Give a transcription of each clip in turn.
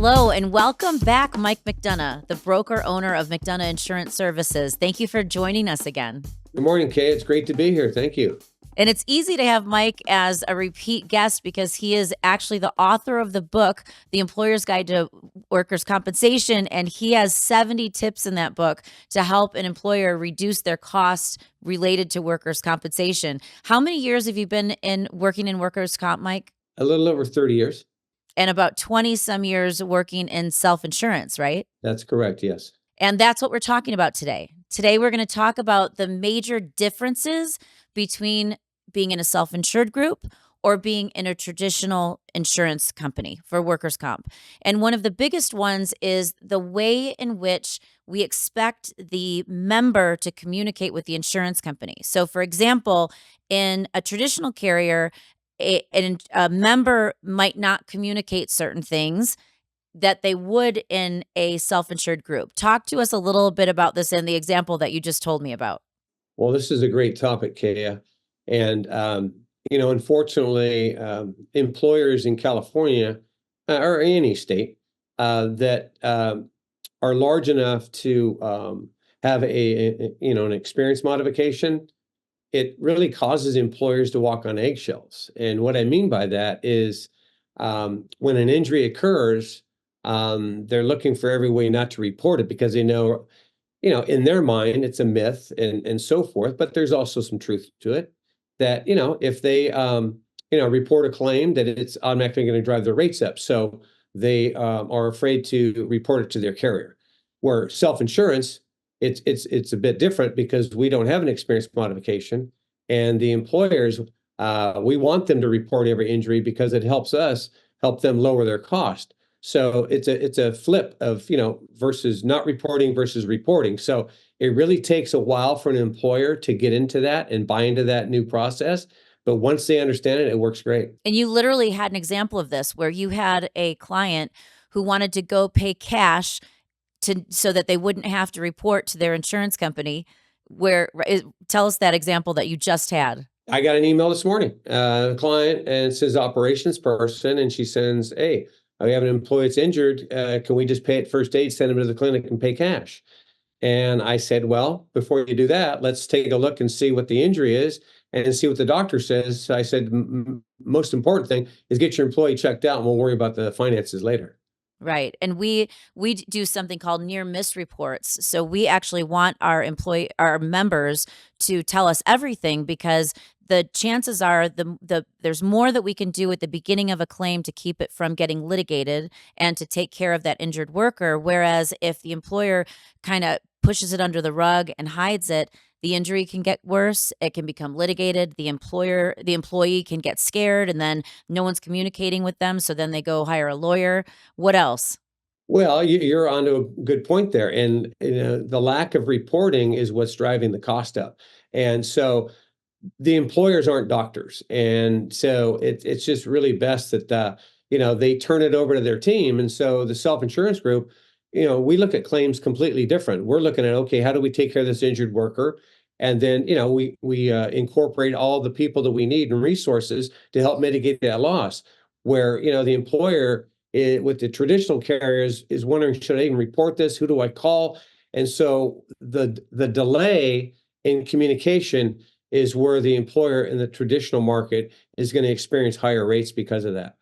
Hello and welcome back, Mike McDonough, the broker owner of McDonough Insurance Services. Thank you for joining us again. Good morning, Kay. It's great to be here. Thank you. And it's easy to have Mike as a repeat guest because he is actually the author of the book, The Employer's Guide to Workers' Compensation, and he has 70 tips in that book to help an employer reduce their costs related to workers' compensation. How many years have you been working in workers' comp, Mike? A little over 30 years. And about 20 some years working in self-insurance, right? That's correct, yes. And that's what we're talking about today. Today, we're going to talk about the major differences between being in a self-insured group or being in a traditional insurance company for workers' comp. And one of the biggest ones is the way in which we expect the member to communicate with the insurance company. So, for example, in a traditional carrier, a member might not communicate certain things that they would in a self-insured group. Talk to us a little bit about this in the example that you just told me about. Well, this is a great topic, Kaya. And, unfortunately, employers in California or any state that are large enough to have an experience modification, it really causes employers to walk on eggshells. And what I mean by that is when an injury occurs, they're looking for every way not to report it because they know, in their mind, it's a myth and so forth. But there's also some truth to it that, if they, report a claim, that it's automatically going to drive their rates up. So they are afraid to report it to their carrier. Where self-insurance, it's a bit different because we don't have an experience modification, and the employers, we want them to report every injury because it helps us help them lower their cost. So it's a flip of, versus not reporting versus reporting. So it really takes a while for an employer to get into that and buy into that new process. But once they understand it, it works great. And you literally had an example of this where you had a client who wanted to go pay cash so that they wouldn't have to report to their insurance company. Tell us that example that you just had. I got an email this morning, client, and it says operations person, and she sends, "Hey, we have an employee that's injured. Can we just pay it first aid, send him to the clinic and pay cash?" And I said, well, before you do that, let's take a look and see what the injury is and see what the doctor says. I said, most important thing is get your employee checked out and we'll worry about the finances later. Right. And we do something called near miss reports. So we actually want our members to tell us everything because the chances are there's more that we can do at the beginning of a claim to keep it from getting litigated and to take care of that injured worker. Whereas if the employer kind of pushes it under the rug and hides it, the injury can get worse. It can become litigated. The employee can get scared, and then no one's communicating with them. So then they go hire a lawyer. What else? Well, you're onto a good point there. And the lack of reporting is what's driving the cost up. And so the employers aren't doctors. And so it's just really best that, they turn it over to their team. And so the self-insurance group, we look at claims completely different. We're looking at, okay, how do we take care of this injured worker? And then, we incorporate all the people that we need and resources to help mitigate that loss. Where, the employer with the traditional carriers is wondering, should I even report this? Who do I call? And so the delay in communication is where the employer in the traditional market is going to experience higher rates because of that.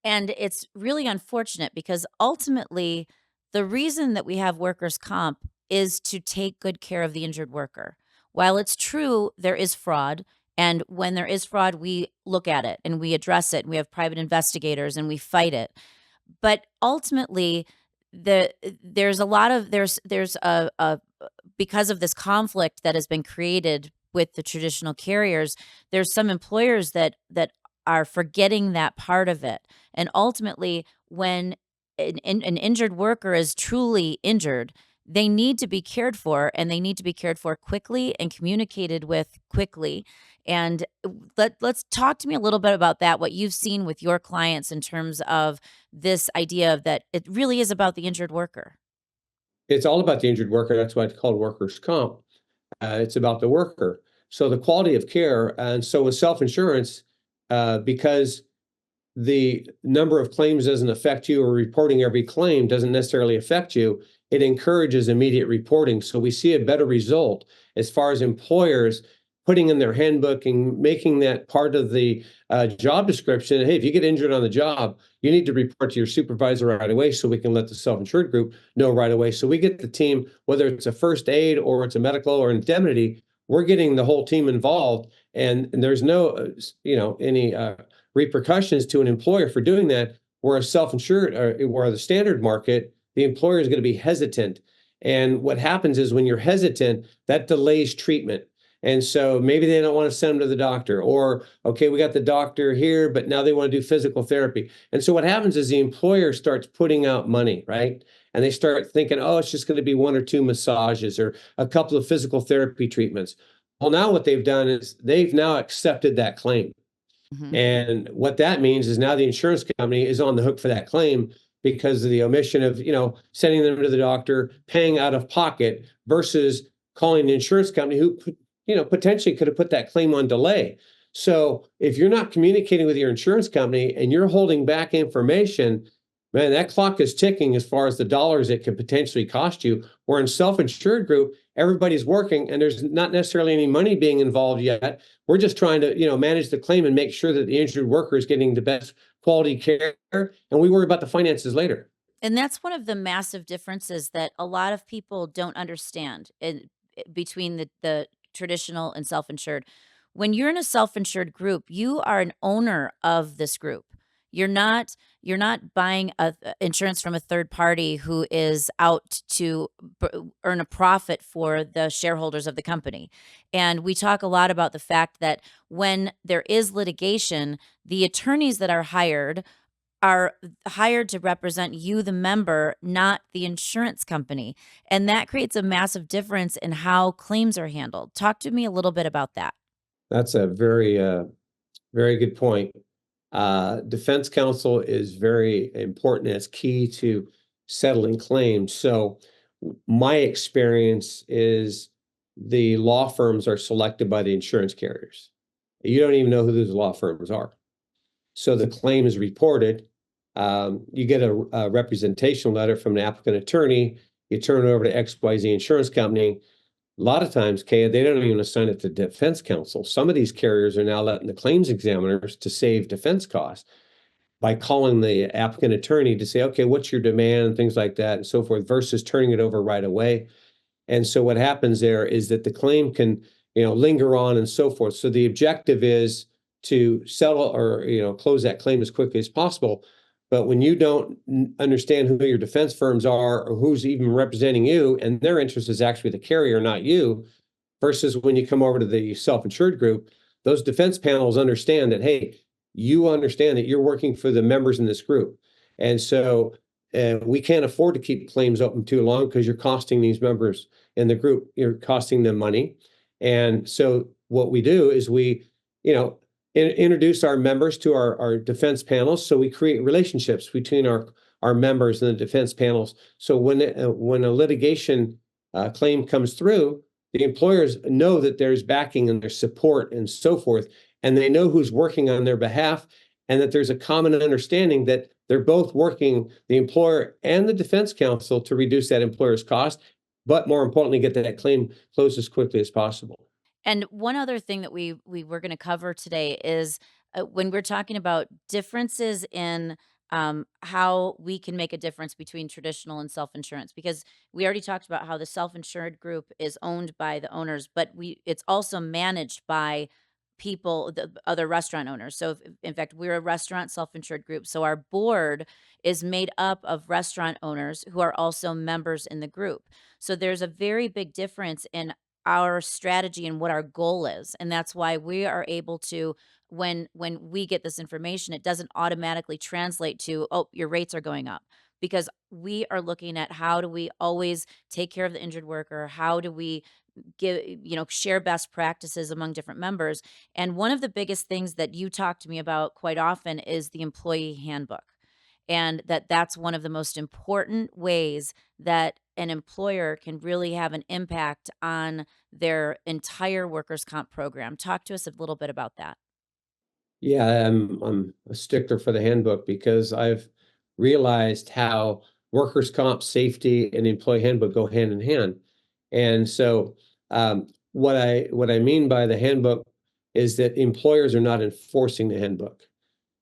And it's really unfortunate because ultimately, the reason that we have workers' comp is to take good care of the injured worker. While it's true there is fraud, and when there is fraud, we look at it and we address it, and we have private investigators and we fight it. But ultimately, there's a because of this conflict that has been created with the traditional carriers, there's some employers that are forgetting that part of it. And ultimately, when an injured worker is truly injured, they need to be cared for, and they need to be cared for quickly and communicated with quickly. And let's talk to me a little bit about that, what you've seen with your clients in terms of this idea of that it really is about the injured worker. It's all about the injured worker. That's why it's called workers' comp. It's about the worker. So the quality of care. And so with self-insurance, because the number of claims doesn't affect you, or reporting every claim doesn't necessarily affect you, it encourages immediate reporting. So we see a better result as far as employers putting in their handbook and making that part of the job description. Hey, if you get injured on the job, you need to report to your supervisor right away so we can let the self-insured group know right away. So we get the team, whether it's a first aid or it's a medical or indemnity, we're getting the whole team involved, and there's no, any repercussions to an employer for doing that. Where a self-insured, or the standard market, the employer is going to be hesitant. And what happens is when you're hesitant, that delays treatment. And so maybe they don't want to send them to the doctor, or, okay, we got the doctor here, but now they want to do physical therapy. And so what happens is the employer starts putting out money, right? And they start thinking, oh, it's just going to be one or two massages or a couple of physical therapy treatments. Well, now what they've done is they've now accepted that claim. Mhm. And what that means is now the insurance company is on the hook for that claim because of the omission of, sending them to the doctor, paying out of pocket versus calling the insurance company who, potentially could have put that claim on delay. So if you're not communicating with your insurance company and you're holding back information, man, that clock is ticking as far as the dollars it could potentially cost you. Or in self-insured group, everybody's working and there's not necessarily any money being involved yet. We're just trying to, manage the claim and make sure that the injured worker is getting the best quality care, and we worry about the finances later. And that's one of the massive differences that a lot of people don't understand between the traditional and self-insured. When you're in a self-insured group, you are an owner of this group. You're not buying insurance from a third party who is out to earn a profit for the shareholders of the company. And we talk a lot about the fact that when there is litigation, the attorneys that are hired to represent you, the member, not the insurance company. And that creates a massive difference in how claims are handled. Talk to me a little bit about that. That's a very, very good point. Defense counsel is very important. It's key to settling claims. So, my experience is the law firms are selected by the insurance carriers. You don't even know who those law firms are. So the claim is reported. You get a representation letter from the applicant attorney. You turn it over to XYZ insurance company. A lot of times, Kay, they don't even assign it to defense counsel. Some of these carriers are now letting the claims examiners to save defense costs by calling the applicant attorney to say, okay, what's your demand, things like that, and so forth, versus turning it over right away. And so what happens there is that the claim can, linger on and so forth. So the objective is to settle, or, close that claim as quickly as possible. But when you don't understand who your defense firms are or who's even representing you, and their interest is actually the carrier, not you, versus when you come over to the self-insured group, those defense panels understand that, hey, you understand that you're working for the members in this group. And so we can't afford to keep claims open too long because you're costing these members in the group, you're costing them money. And so what we do is we, introduce our members to our defense panels. So we create relationships between our members and the defense panels. So when a litigation claim comes through, the employers know that there's backing and there's support and so forth, and they know who's working on their behalf, and that there's a common understanding that they're both working, the employer and the defense counsel, to reduce that employer's cost, but more importantly, get that claim closed as quickly as possible. And one other thing that we were going to cover today is when we're talking about differences in how we can make a difference between traditional and self insurance, because we already talked about how the self insured group is owned by the owners, but it's also managed by people, the other restaurant owners. So, in fact, we're a restaurant self insured group. So, our board is made up of restaurant owners who are also members in the group. So, there's a very big difference in our strategy and what our goal is, and that's why we are able to, when we get this information, it doesn't automatically translate to, oh, your rates are going up, because we are looking at how do we always take care of the injured worker, how do we share best practices among different members. And one of the biggest things that you talk to me about quite often is the employee handbook, and that's one of the most important ways that an employer can really have an impact on their entire workers comp program. Talk to us a little bit about that. Yeah, I'm a stickler for the handbook because I've realized how workers' comp safety and employee handbook go hand in hand. And so, what I mean by the handbook is that employers are not enforcing the handbook.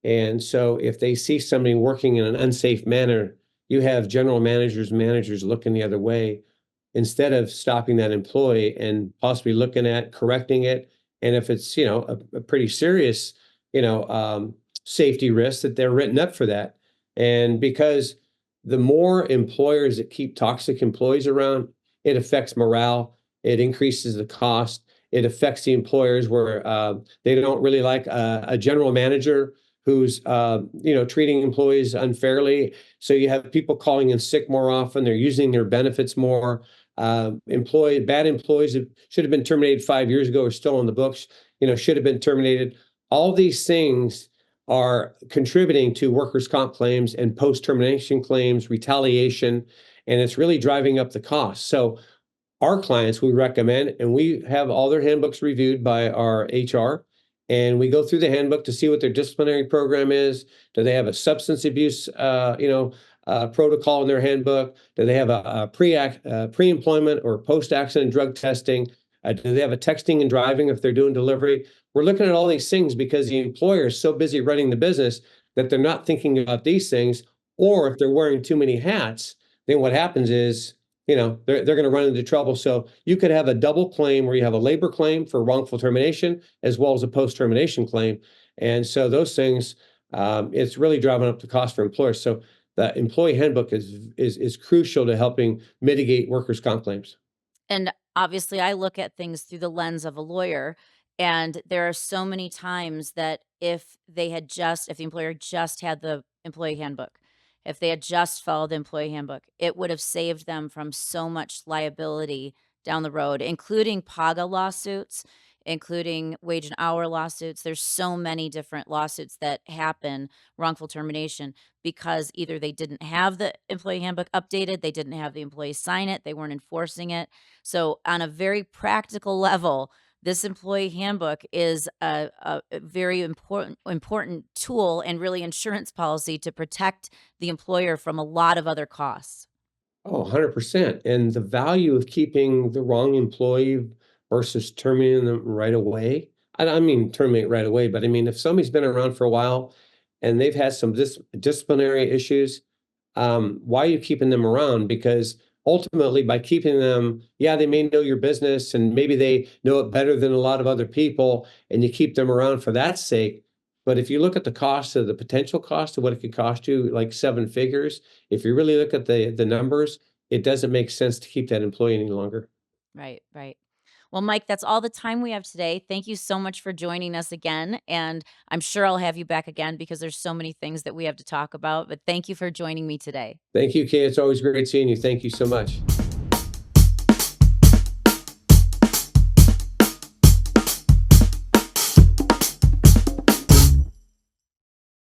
And so, if they see somebody working in an unsafe manner, you have general managers, managers looking the other way instead of stopping that employee and possibly looking at correcting it. And if it's, a pretty serious, you know, um, safety risk, that they're written up for that. And because the more employers that keep toxic employees around, it affects morale, it increases the cost, it affects the employers where they don't really like a general manager who's treating employees unfairly. So you have people calling in sick more often, they're using their benefits more. Bad employees that should have been terminated 5 years ago are still on the books, should have been terminated. All these things are contributing to workers' comp claims and post-termination claims, retaliation, and it's really driving up the cost. So our clients, we recommend, and we have all their handbooks reviewed by our HR, and we go through the handbook to see what their disciplinary program is. Do they have a substance abuse, protocol in their handbook? Do they have a pre-employment or post-accident drug testing? Do they have a texting and driving if they're doing delivery? We're looking at all these things because the employer is so busy running the business that they're not thinking about these things. Or if they're wearing too many hats, then what happens is, they're going to run into trouble. So you could have a double claim where you have a labor claim for wrongful termination as well as a post-termination claim. And so those things, it's really driving up the cost for employers. So the employee handbook is crucial to helping mitigate workers' comp claims. And obviously, I look at things through the lens of a lawyer. And there are so many times that if the employer just had the employee handbook, if they had just followed the employee handbook, it would have saved them from so much liability down the road, including PAGA lawsuits, including wage and hour lawsuits. There's so many different lawsuits that happen, wrongful termination, because either they didn't have the employee handbook updated, they didn't have the employees sign it, they weren't enforcing it. So, on a very practical level, this employee handbook is a very important tool and really insurance policy to protect the employer from a lot of other costs. Oh, 100%. And the value of keeping the wrong employee versus terminating them right away. I mean, terminate right away, but I mean, if somebody's been around for a while and they've had some disciplinary issues, why are you keeping them around? Because ultimately, by keeping them, yeah, they may know your business and maybe they know it better than a lot of other people, and you keep them around for that sake. But if you look at the cost of the potential cost of what it could cost you, like seven figures, if you really look at the numbers, it doesn't make sense to keep that employee any longer. Right, right. Well, Mike, that's all the time we have today. Thank you so much for joining us again. And I'm sure I'll have you back again because there's so many things that we have to talk about. But thank you for joining me today. Thank you, Kay. It's always great seeing you. Thank you so much.